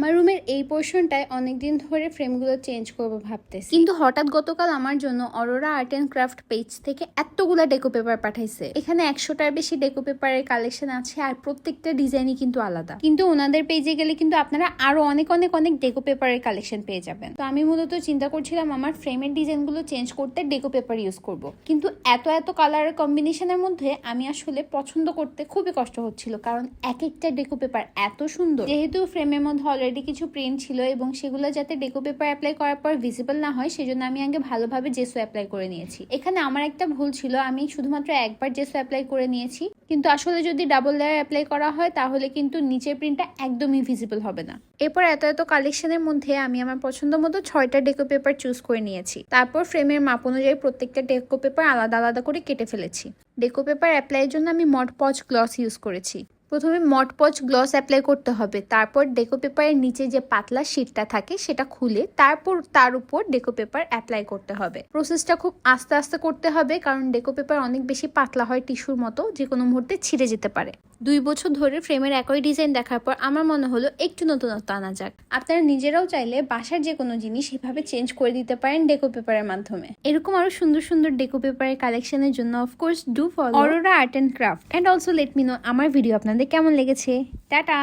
আমার রুমের এই পোর্শনটায় অনেকদিন ধরে ফ্রেমগুলো চেঞ্জ করবো ভাবতেছি, কিন্তু হঠাৎ গতকাল আমার জন্য Aurora art and craft page থেকে এতগুলা ডেকো পেপার পাঠাইছে। এখানে 100টার বেশি ডেকো পেপারের কালেকশন আছে আর প্রত্যেকটা ডিজাইনই কিন্তু আলাদা। কিন্তু ওনাদের পেজে গেলে কিন্তু আপনারা আরো অনেক অনেক অনেক ডেকো পেপারের কালেকশন পেয়ে যাবেন। তো আমি মূলত চিন্তা করছিলাম আমার ফ্রেমের ডিজাইনগুলো চেঞ্জ করতে ডেকো পেপার ইউজ করব, কিন্তু এত এত কালারের কম্বিনেশনের মধ্যে আমি আসলে পছন্দ করতে খুবই কষ্ট হচ্ছিল, কারণ এক একটা ডেকো পেপার এত সুন্দর। যেহেতু ফ্রেমের মধ্যে অলরেডি কিছু প্রিন্ট ছিল এবং সেগুলো যাতে ডেকো পেপার অ্যাপ্লাই করার পর ভিজিবল না হয় সেজন্য আমি আগে ভালোভাবে জেসো অ্যাপ্লাই করে নিয়েছি। এখানে আমার একটা ভুল ছিল, আমি শুধুমাত্র একবার জেসো অ্যাপ্লাই করে নিয়েছি, কিন্তু আসলে যদি ডাবল লেয়ার অ্যাপ্লাই করা হয় তাহলে কিন্তু নিচের প্রিন্টটা একদমই ভিজিবল হবে না। এরপর এত এত কালেকশনের মধ্যে আমি আমার পছন্দ মতো 6টা ডেকো পেপার চুজ করে নিয়েছি। তারপর ফ্রেমের মাপ অনুযায়ী প্রত্যেকটা ডেকো পেপার আলাদা আলাদা করে কেটে ফেলেছি। ডেকো পেপার অ্যাপ্লাইয়ের জন্য আমি মড পজ গ্লস ইউজ করেছি। প্রথমে মড পজ গ্লস অ্যাপ্লাই করতে হবে, তারপর ডেকো পেপারের নিচে যে পাতলা শীটটা থাকে সেটা খুলে তারপর তার উপর ডেকো পেপার অ্যাপ্লাই করতে হবে। প্রসেসটা খুব আস্তে আস্তে করতে হবে, কারণ ডেকো পেপার অনেক বেশি পাতলা হয়, টিস্যুর মতো যে কোনো মুহূর্তে ছিঁড়ে যেতে পারে। 2 বছর ধরে ফ্রেমের একই ডিজাইন দেখার পর আমার মনে হলো একটু নতুনত্ব আনা যাক। আপনারা নিজেরাও চাইলে বাসার যে কোনো জিনিস এভাবে চেঞ্জ করে দিতে পারেন ডেকো পেপারের মাধ্যমে। এরকম আরো সুন্দর সুন্দর ডেকো পেপারের কালেকশনের জন্য of course do follow Aurora art and craft, and also let me know আমার ভিডিও আপনাদের কেমন লেগেছে। টাটা।